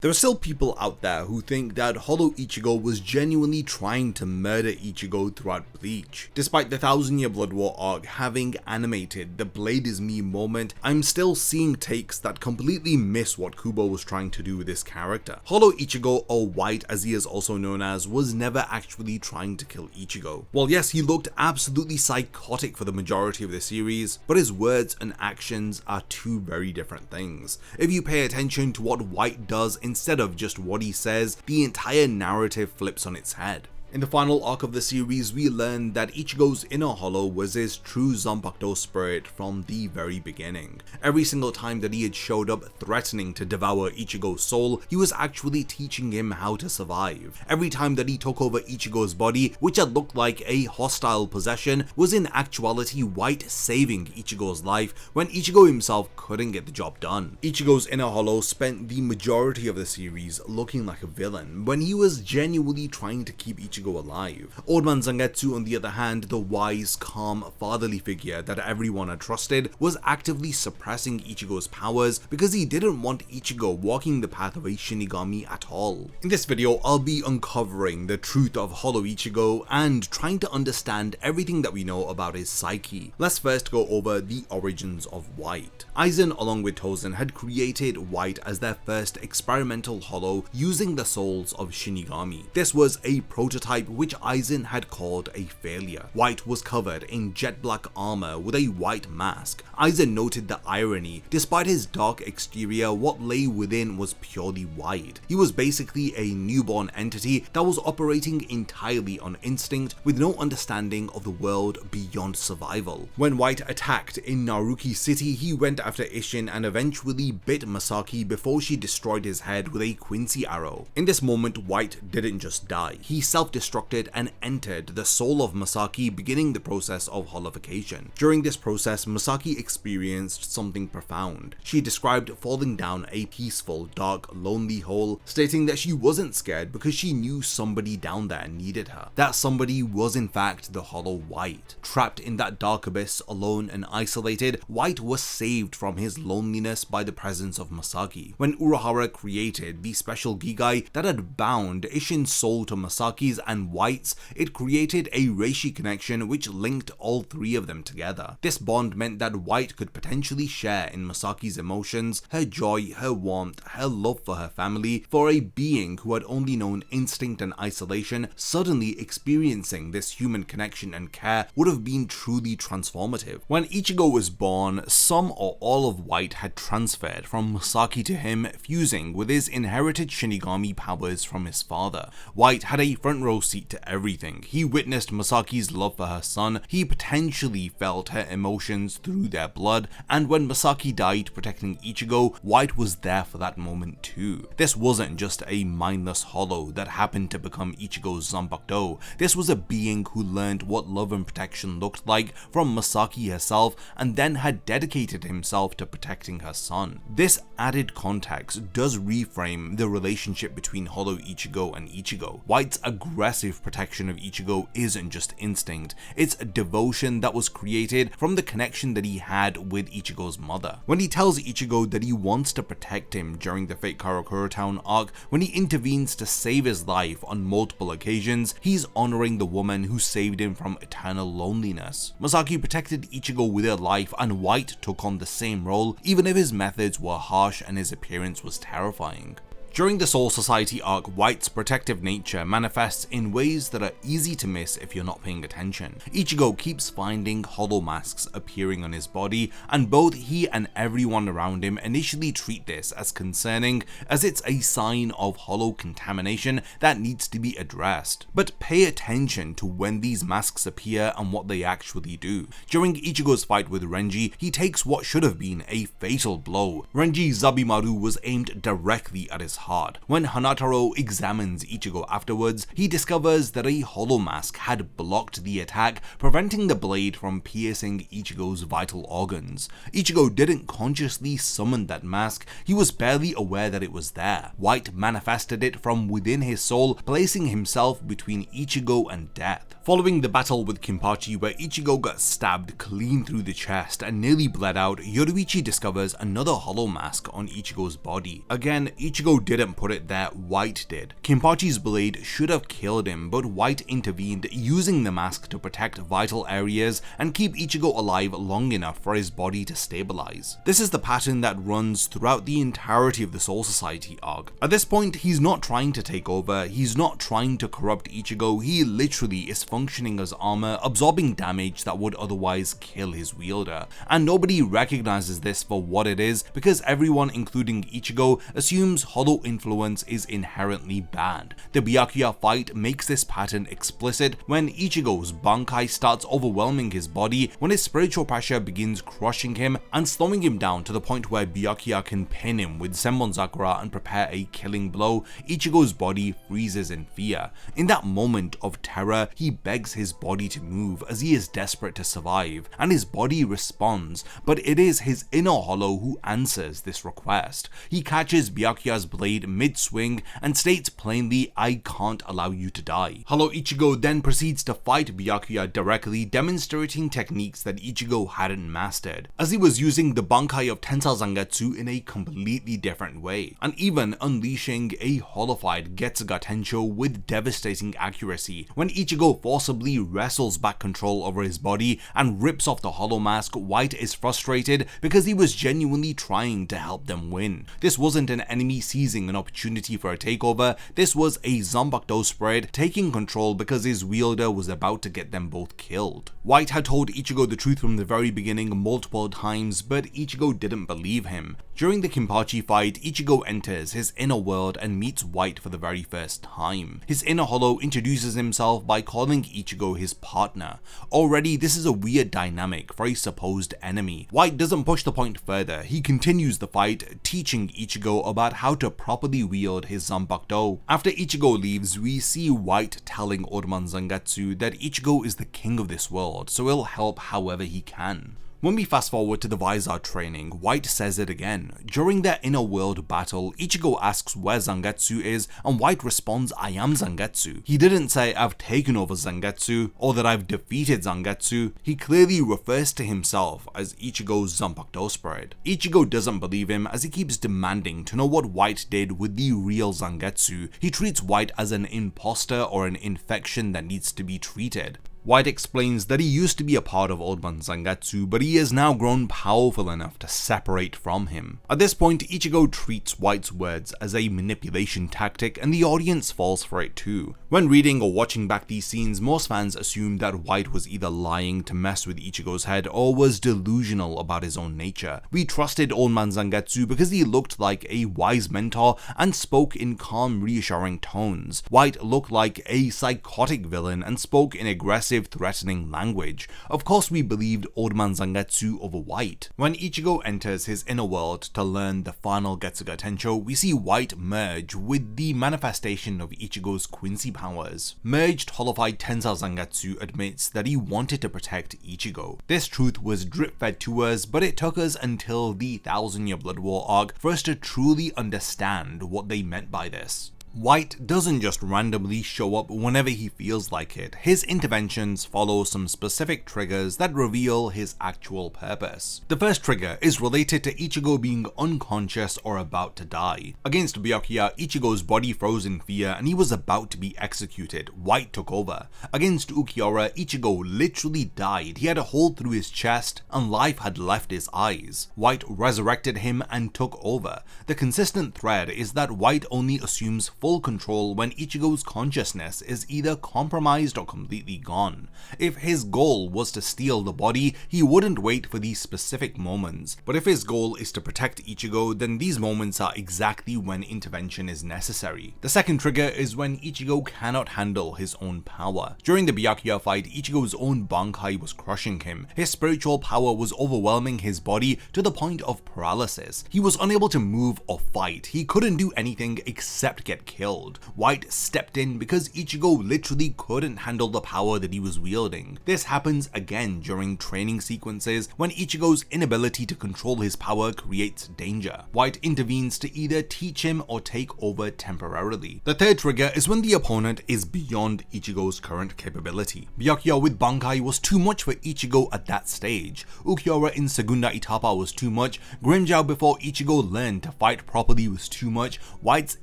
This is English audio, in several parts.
There are still people out there who think that Hollow Ichigo was genuinely trying to murder Ichigo throughout Bleach. Despite the 1000 Year Blood War arc having animated the Blade is Me moment, I'm still seeing takes that completely miss what Kubo was trying to do with this character. Hollow Ichigo, or White as he is also known as, was never actually trying to kill Ichigo. While yes, he looked absolutely psychotic for the majority of the series, but his words and actions are two very different things. If you pay attention to what White does instead of just what he says, the entire narrative flips on its head. In the final arc of the series, we learned that Ichigo's inner hollow was his true Zanpakutō spirit from the very beginning. Every single time that he had showed up threatening to devour Ichigo's soul, he was actually teaching him how to survive. Every time that he took over Ichigo's body, which had looked like a hostile possession, was in actuality White saving Ichigo's life when Ichigo himself couldn't get the job done. Ichigo's inner hollow spent the majority of the series looking like a villain, when he was genuinely trying to keep Ichigo alive. Old Man Zangetsu, on the other hand, the wise, calm, fatherly figure that everyone had trusted, was actively suppressing Ichigo's powers because he didn't want Ichigo walking the path of a Shinigami at all. In this video, I'll be uncovering the truth of Hollow Ichigo and trying to understand everything that we know about his psyche. Let's first go over the origins of White. Aizen, along with Tozen, had created White as their first experimental hollow using the souls of Shinigami. This was a prototype which Aizen had called a failure. White was covered in jet black armor with a white mask. Aizen noted the irony: despite his dark exterior, what lay within was purely white. He was basically a newborn entity that was operating entirely on instinct with no understanding of the world beyond survival. When White attacked in Naruki City, he went after Isshin and eventually bit Masaki before she destroyed his head with a Quincy arrow. In this moment, White didn't just die, he self-destructed and entered the soul of Masaki, beginning the process of holification. During this process, Masaki experienced something profound. She described falling down a peaceful, dark, lonely hole, stating that she wasn't scared because she knew somebody down there needed her. That somebody was in fact the Hollow White. Trapped in that dark abyss, alone and isolated, White was saved from his loneliness by the presence of Masaki. When Urahara created the special Gigai that had bound Isshin's soul to Masaki's and White's, it created a reishi connection which linked all three of them together. This bond meant that White could potentially share in Masaki's emotions, her joy, her warmth, her love for her family. For a being who had only known instinct and isolation, suddenly experiencing this human connection and care would have been truly transformative. When Ichigo was born, some or all of White had transferred from Masaki to him, fusing with his inherited Shinigami powers from his father. White had a front row seat to everything. He witnessed Masaki's love for her son, he potentially felt her emotions through their blood, and when Masaki died protecting Ichigo, White was there for that moment too. This wasn't just a mindless hollow that happened to become Ichigo's Zanpakutō. This was a being who learned what love and protection looked like from Masaki herself, and then had dedicated himself to protecting her son. This added context does reframe the relationship between Hollow Ichigo and Ichigo. White's aggressive protection of Ichigo isn't just instinct, it's a devotion that was created from the connection that he had with Ichigo's mother. When he tells Ichigo that he wants to protect him during the Fate Karakura Town arc, when he intervenes to save his life on multiple occasions, he's honoring the woman who saved him from eternal loneliness. Masaki protected Ichigo with her life, and White took on the same role, even if his methods were harsh and his appearance was terrifying. During the Soul Society arc, White's protective nature manifests in ways that are easy to miss if you're not paying attention. Ichigo keeps finding hollow masks appearing on his body, and both he and everyone around him initially treat this as concerning, as it's a sign of hollow contamination that needs to be addressed. But pay attention to when these masks appear and what they actually do. During Ichigo's fight with Renji, he takes what should have been a fatal blow. Renji's Zabimaru was aimed directly at his heart. When Hanataro examines Ichigo afterwards, he discovers that a hollow mask had blocked the attack, preventing the blade from piercing Ichigo's vital organs. Ichigo didn't consciously summon that mask, he was barely aware that it was there. White manifested it from within his soul, placing himself between Ichigo and death. Following the battle with Kinpachi, where Ichigo got stabbed clean through the chest and nearly bled out, Yoruichi discovers another hollow mask on Ichigo's body. Again, Ichigo didn't put it there, White did. Kenpachi's blade should have killed him, but White intervened, using the mask to protect vital areas and keep Ichigo alive long enough for his body to stabilize. This is the pattern that runs throughout the entirety of the Soul Society arc. At this point, he's not trying to take over, he's not trying to corrupt Ichigo, he literally is functioning as armor, absorbing damage that would otherwise kill his wielder. And nobody recognizes this for what it is, because everyone, including Ichigo, assumes hollow influence is inherently bad. The Byakuya fight makes this pattern explicit when Ichigo's Bankai starts overwhelming his body, when his spiritual pressure begins crushing him and slowing him down to the point where Byakuya can pin him with Senbonzakura and prepare a killing blow. Ichigo's body freezes in fear. In that moment of terror, he begs his body to move as he is desperate to survive, and his body responds, but it is his inner hollow who answers this request. He catches Byakuya's blade mid-swing and states plainly, "I can't allow you to die." Hollow Ichigo then proceeds to fight Byakuya directly, demonstrating techniques that Ichigo hadn't mastered, as he was using the Bankai of Tensei Zangetsu in a completely different way, and even unleashing a holified Getsuga Tensho with devastating accuracy when Ichigo forcibly wrestles back control over his body and rips off the hollow mask. White is frustrated because he was genuinely trying to help them win. This wasn't an enemy seizing an opportunity for a takeover, this was a Zanpakutō spread taking control because his wielder was about to get them both killed. White had told Ichigo the truth from the very beginning multiple times, but Ichigo didn't believe him. During the Kenpachi fight, Ichigo enters his inner world and meets White for the very first time. His inner hollow introduces himself by calling Ichigo his partner. Already, this is a weird dynamic for a supposed enemy. White doesn't push the point further, he continues the fight, teaching Ichigo about how to properly wield his Zanpakutō. After Ichigo leaves, we see White telling Old Man Zangetsu that Ichigo is the king of this world, so he'll help however he can. When we fast forward to the Visard training, White says it again. During their inner world battle, Ichigo asks where Zangetsu is, and White responds, "I am Zangetsu." He didn't say I've taken over Zangetsu, or that I've defeated Zangetsu. He clearly refers to himself as Ichigo's Zanpakutō spread. Ichigo doesn't believe him as he keeps demanding to know what White did with the real Zangetsu. He treats White as an imposter or an infection that needs to be treated. White explains that he used to be a part of Old Man Zangetsu, but he has now grown powerful enough to separate from him. At this point, Ichigo treats White's words as a manipulation tactic, and the audience falls for it too. When reading or watching back these scenes, most fans assumed that White was either lying to mess with Ichigo's head or was delusional about his own nature. We trusted Old Man Zangetsu because he looked like a wise mentor and spoke in calm, reassuring tones. White looked like a psychotic villain and spoke in aggressive, threatening language. Of course we believed Old Man Zangetsu over White. When Ichigo enters his inner world to learn the final Getsuga Tensho, we see White merge with the manifestation of Ichigo's Quincy powers. Merged holified Tensei Zangetsu admits that he wanted to protect Ichigo. This truth was drip-fed to us, but it took us until the 1000-Year Blood War arc for us to truly understand what they meant by this. White doesn't just randomly show up whenever he feels like it. His interventions follow some specific triggers that reveal his actual purpose. The first trigger is related to Ichigo being unconscious or about to die. Against Byakuya, Ichigo's body froze in fear and he was about to be executed. White took over. Against Ukiura, Ichigo literally died. He had a hole through his chest and life had left his eyes. White resurrected him and took over. The consistent thread is that White only assumes full control when Ichigo's consciousness is either compromised or completely gone. If his goal was to steal the body, he wouldn't wait for these specific moments, but if his goal is to protect Ichigo, then these moments are exactly when intervention is necessary. The second trigger is when Ichigo cannot handle his own power. During the Byakuya fight, Ichigo's own Bankai was crushing him. His spiritual power was overwhelming his body to the point of paralysis. He was unable to move or fight. He couldn't do anything except get killed. White stepped in because Ichigo literally couldn't handle the power that he was wielding. This happens again during training sequences when Ichigo's inability to control his power creates danger. White intervenes to either teach him or take over temporarily. The third trigger is when the opponent is beyond Ichigo's current capability. Byakuya with Bankai was too much for Ichigo at that stage. Ukiura in Segunda Etapa was too much. Grimmjow before Ichigo learned to fight properly was too much. White's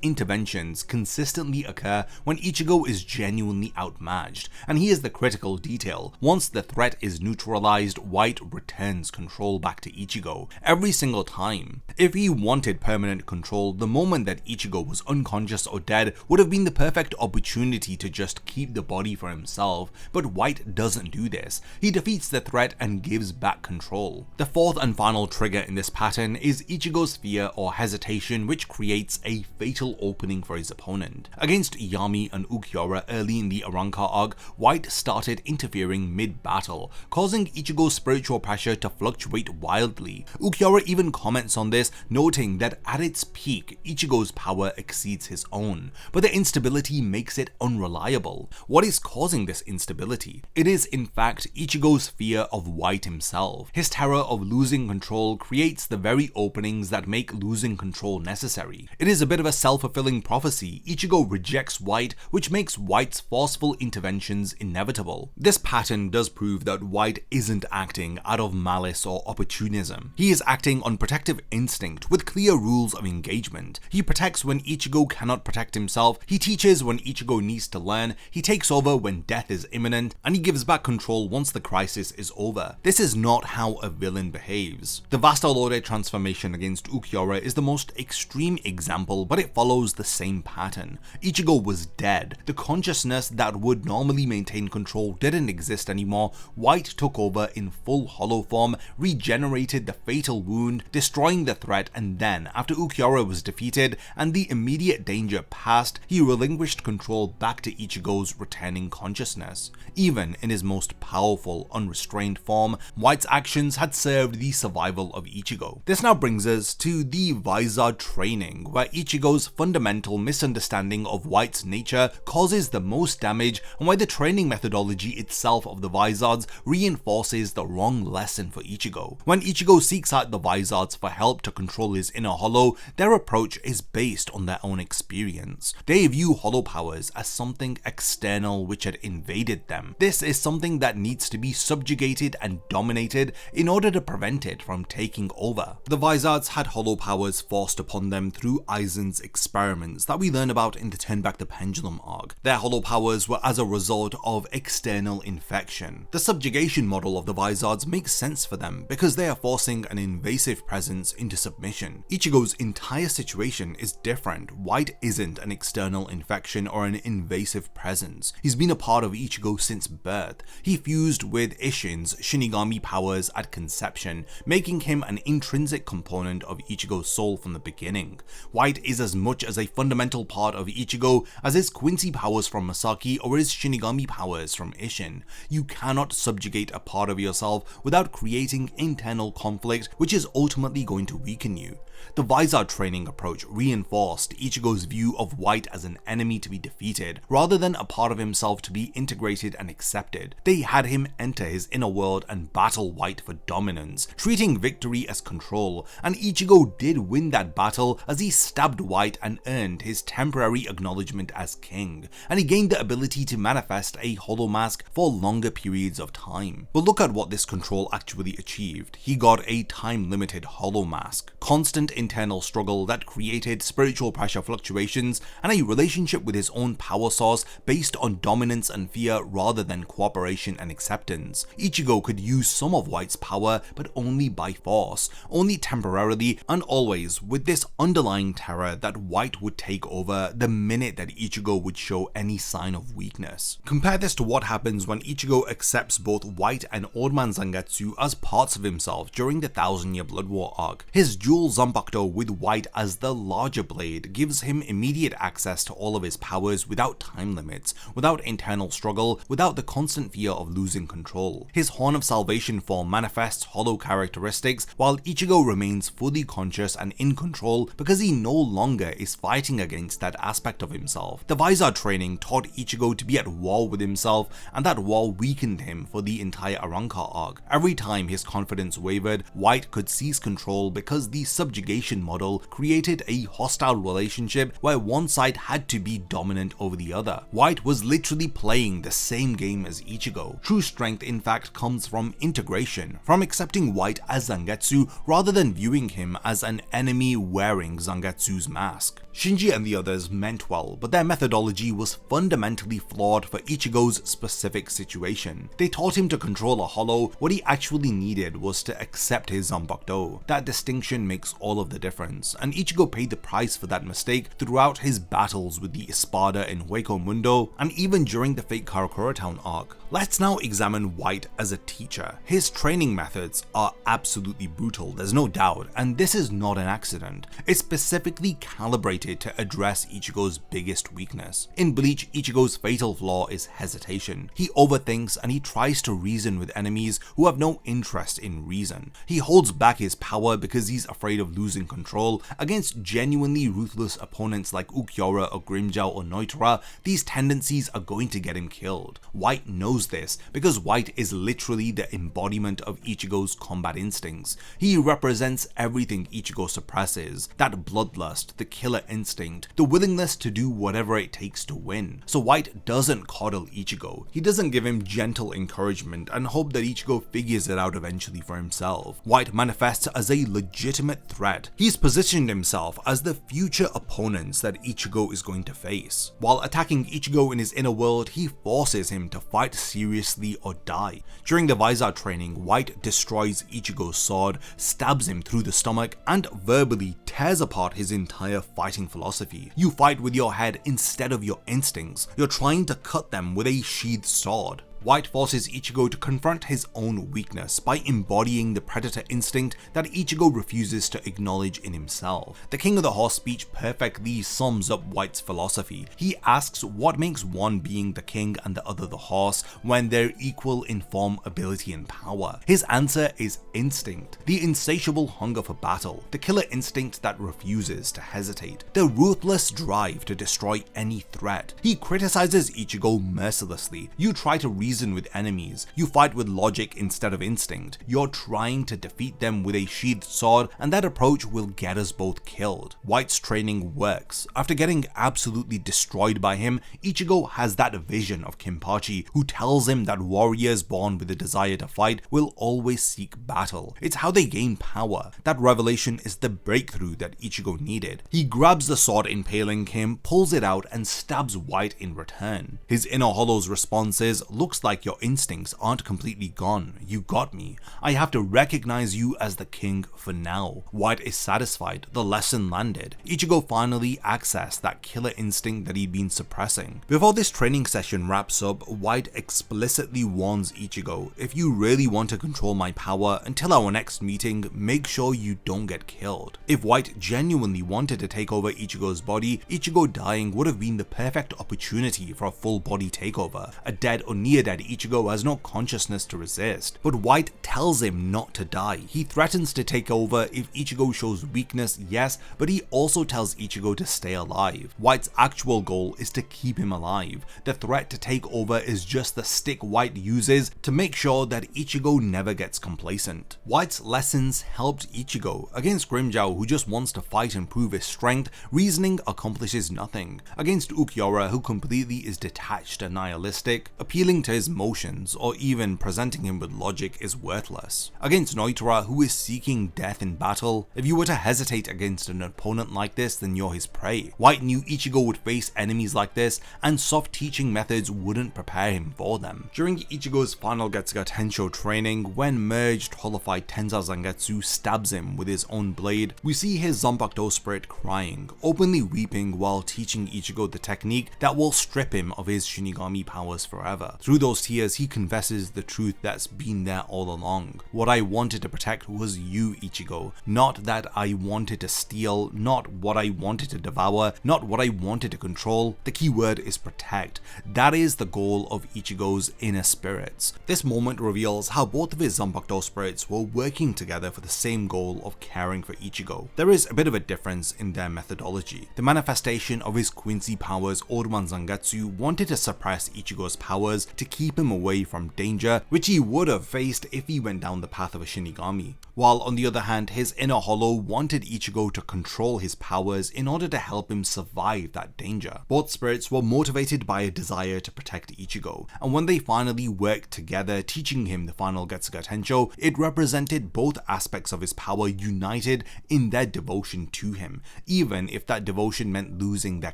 interventions consistently occur when Ichigo is genuinely outmatched, and here's the critical detail. Once the threat is neutralized, White returns control back to Ichigo every single time. If he wanted permanent control, the moment that Ichigo was unconscious or dead would have been the perfect opportunity to just keep the body for himself, but White doesn't do this. He defeats the threat and gives back control. The fourth and final trigger in this pattern is Ichigo's fear or hesitation, which creates a fatal opening for his opponent. Against Yami and Ukiura early in the Arrancar arc, White started interfering mid-battle, causing Ichigo's spiritual pressure to fluctuate wildly. Ukiura even comments on this, noting that at its peak, Ichigo's power exceeds his own, but the instability makes it unreliable. What is causing this instability? It is in fact Ichigo's fear of White himself. His terror of losing control creates the very openings that make losing control necessary. It is a bit of a self-fulfilling prophecy. Ichigo rejects White, which makes White's forceful interventions inevitable. This pattern does prove that White isn't acting out of malice or opportunism. He is acting on protective instinct with clear rules of engagement. He protects when Ichigo cannot protect himself, he teaches when Ichigo needs to learn, he takes over when death is imminent, and he gives back control once the crisis is over. This is not how a villain behaves. The Vastalore transformation against Ukiura is the most extreme example, but it follows the same pattern. Ichigo was dead. The consciousness that would normally maintain control didn't exist anymore. White took over in full hollow form, regenerated the fatal wound, destroying the threat, and then, after Ukiura was defeated and the immediate danger passed, he relinquished control back to Ichigo's returning consciousness. Even in his most powerful, unrestrained form, White's actions had served the survival of Ichigo. This now brings us to the Visard training, where Ichigo's fundamental misunderstanding of White's nature causes the most damage, and why the training methodology itself of the Visards reinforces the wrong lesson for Ichigo. When Ichigo seeks out the Visards for help to control his inner hollow, their approach is based on their own experience. They view hollow powers as something external which had invaded them. This is something that needs to be subjugated and dominated in order to prevent it from taking over. The Visards had hollow powers forced upon them through Aizen's experiments that we learn about in the Turn Back the Pendulum arc. Their hollow powers were as a result of external infection. The subjugation model of the Visards makes sense for them because they are forcing an invasive presence into submission. Ichigo's entire situation is different. White isn't an external infection or an invasive presence. He's been a part of Ichigo since birth. He fused with Isshin's Shinigami powers at conception, making him an intrinsic component of Ichigo's soul from the beginning. White is as much as a fundamental part of Ichigo as his Quincy powers from Masaki or his Shinigami powers from Isshin. You cannot subjugate a part of yourself without creating internal conflict, which is ultimately going to weaken you. The Visard training approach reinforced Ichigo's view of White as an enemy to be defeated, rather than a part of himself to be integrated and accepted. They had him enter his inner world and battle White for dominance, treating victory as control, and Ichigo did win that battle as he stabbed White and earned his temporary acknowledgement as king, and he gained the ability to manifest a hollow mask for longer periods of time. But look at what this control actually achieved. He got a time-limited hollow mask, constant internal struggle that created spiritual pressure fluctuations, and a relationship with his own power source based on dominance and fear rather than cooperation and acceptance. Ichigo could use some of White's power, but only by force, only temporarily, and always with this underlying terror that White would take over the minute that Ichigo would show any sign of weakness. Compare this to what happens when Ichigo accepts both White and Old Man Zangetsu as parts of himself during the 1000-Year Blood War arc. His dual Zanpakutō Zanpakutō with White as the larger blade gives him immediate access to all of his powers without time limits, without internal struggle, without the constant fear of losing control. His Horn of Salvation form manifests hollow characteristics, while Ichigo remains fully conscious and in control because he no longer is fighting against that aspect of himself. The Visard training taught Ichigo to be at war with himself, and that war weakened him for the entire Arrancar arc. Every time his confidence wavered, White could seize control because the subjugation model created a hostile relationship where one side had to be dominant over the other. White was literally playing the same game as Ichigo. True strength in fact comes from integration, from accepting White as Zangetsu rather than viewing him as an enemy wearing Zangetsu's mask. Shinji and the others meant well, but their methodology was fundamentally flawed for Ichigo's specific situation. They taught him to control a hollow. What he actually needed was to accept his Zanpakutō. That distinction makes all of the difference, and Ichigo paid the price for that mistake throughout his battles with the Espada in Hueco Mundo, and even during the Fate Karakura Town arc. Let's now examine White as a teacher. His training methods are absolutely brutal, there's no doubt, and this is not an accident. It's specifically calibrated to address Ichigo's biggest weakness. In Bleach, Ichigo's fatal flaw is hesitation. He overthinks and he tries to reason with enemies who have no interest in reason. He holds back his power because he's afraid of losing control. Against genuinely ruthless opponents like Ulquiorra or Grimmjow or Noitra, these tendencies are going to get him killed. White knows this because White is literally the embodiment of Ichigo's combat instincts. He represents everything Ichigo suppresses, that bloodlust, the killer instinct, the willingness to do whatever it takes to win. So White doesn't coddle Ichigo. He doesn't give him gentle encouragement and hope that Ichigo figures it out eventually for himself. White manifests as a legitimate threat. He's positioned himself as the future opponents that Ichigo is going to face. While attacking Ichigo in his inner world, he forces him to fight seriously or die. During the Visard training, White destroys Ichigo's sword, stabs him through the stomach, and verbally tears apart his entire fighting philosophy. You fight with your head instead of your instincts. You're trying to cut them with a sheathed sword. White forces Ichigo to confront his own weakness by embodying the predator instinct that Ichigo refuses to acknowledge in himself. The King of the Horse speech perfectly sums up White's philosophy. He asks what makes one being the king and the other the horse when they're equal in form, ability, and power. His answer is instinct, the insatiable hunger for battle, the killer instinct that refuses to hesitate, the ruthless drive to destroy any threat. He criticizes Ichigo mercilessly. You try to reason with enemies. You fight with logic instead of instinct. You're trying to defeat them with a sheathed sword, and that approach will get us both killed. White's training works. After getting absolutely destroyed by him, Ichigo has that vision of Kinpachi, who tells him that warriors born with a desire to fight will always seek battle. It's how they gain power. That revelation is the breakthrough that Ichigo needed. He grabs the sword impaling him, pulls it out, and stabs White in return. His inner hollow's response is, "Looks like your instincts aren't completely gone. You got me. I have to recognize you as the king for now." White is satisfied. The lesson landed. Ichigo finally accessed that killer instinct that he'd been suppressing. Before this training session wraps up, White explicitly warns Ichigo, "If you really want to control my power until our next meeting, make sure you don't get killed." If White genuinely wanted to take over Ichigo's body, Ichigo dying would have been the perfect opportunity for a full body takeover. A dead or near dead Ichigo has no consciousness to resist, but White tells him not to die. He threatens to take over if Ichigo shows weakness, yes, but he also tells Ichigo to stay alive. White's actual goal is to keep him alive. The threat to take over is just the stick White uses to make sure that Ichigo never gets complacent. White's lessons helped Ichigo. Against Grimmjow, who just wants to fight and prove his strength, reasoning accomplishes nothing. Against Ulquiorra, who completely is detached and nihilistic, appealing to his emotions or even presenting him with logic is worthless. Against Noitra, who is seeking death in battle, if you were to hesitate against an opponent like this, then you're his prey. White knew Ichigo would face enemies like this, and soft teaching methods wouldn't prepare him for them. During Ichigo's final Getsuga Tensho training, when merged holified Tenza Zangetsu stabs him with his own blade, we see his Zanpakutō spirit crying, openly weeping while teaching Ichigo the technique that will strip him of his Shinigami powers forever. Through those tears, he confesses the truth that's been there all along. What I wanted to protect was you, Ichigo. Not that I wanted to steal, not what I wanted to devour, not what I wanted to control. The key word is protect. That is the goal of Ichigo's inner spirits. This moment reveals how both of his Zanpakutō spirits were working together for the same goal of caring for Ichigo. There is a bit of a difference in their methodology. The manifestation of his Quincy powers, Odoman Zangetsu, wanted to suppress Ichigo's powers to keep him away from danger, which he would have faced if he went down the path of a Shinigami. While on the other hand, his inner Hollow wanted Ichigo to control his powers in order to help him survive that danger. Both spirits were motivated by a desire to protect Ichigo, and when they finally worked together, teaching him the final Getsuga Tensho, it represented both aspects of his power united in their devotion to him, even if that devotion meant losing their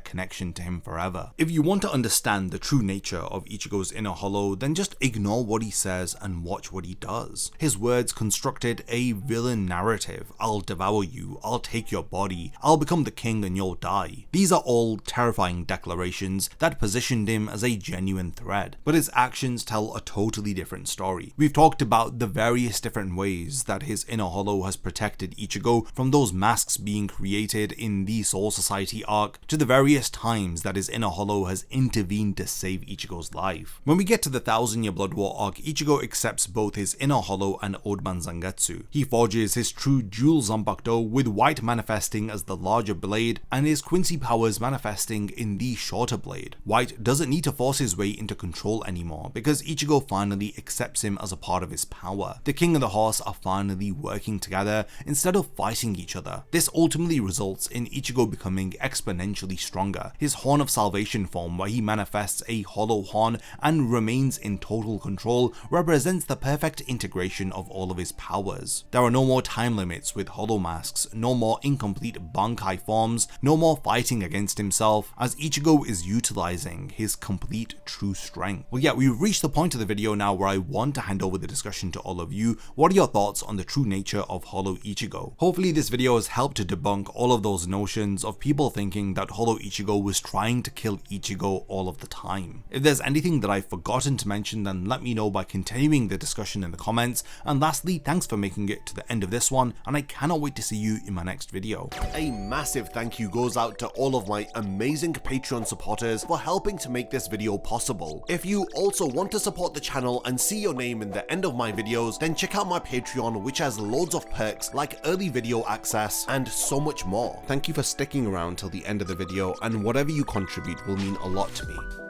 connection to him forever. If you want to understand the true nature of Ichigo's inner Hollow, then just ignore what he says and watch what he does. His words constructed a villain narrative. I'll devour you, I'll take your body, I'll become the king and you'll die. These are all terrifying declarations that positioned him as a genuine threat, but his actions tell a totally different story. We've talked about the various different ways that his inner Hollow has protected Ichigo, from those masks being created in the Soul Society arc to the various times that his inner Hollow has intervened to save Ichigo's life. When we get to the 1000-Year Blood War arc, Ichigo accepts both his inner Hollow and Odoman Zangetsu. He forges his true dual Zanpakutō, with White manifesting as the larger blade and his Quincy powers manifesting in the shorter blade. White doesn't need to force his way into control anymore because Ichigo finally accepts him as a part of his power. The king and the horse are finally working together instead of fighting each other. This ultimately results in Ichigo becoming exponentially stronger. His Horn of Salvation form, where he manifests a hollow horn and remains in total control, represents the perfect integration of all of his powers. There are no more time limits with hollow masks, no more incomplete Bankai forms, no more fighting against himself, as Ichigo is utilizing his complete true strength. Well, yeah, we've reached the point of the video now where I want to hand over the discussion to all of you. What are your thoughts on the true nature of Hollow Ichigo? Hopefully this video has helped to debunk all of those notions of people thinking that Hollow Ichigo was trying to kill Ichigo all of the time. If there's anything that I've forgotten to mention, then let me know by continuing the discussion in the comments. And lastly, thanks for making it to the end of this one, and I cannot wait to see you in my next video. A massive thank you goes out to all of my amazing Patreon supporters for helping to make this video possible. If you also want to support the channel and see your name in the end of my videos, then check out my Patreon, which has loads of perks like early video access and so much more. Thank you for sticking around till the end of the video, and whatever you contribute will mean a lot to me.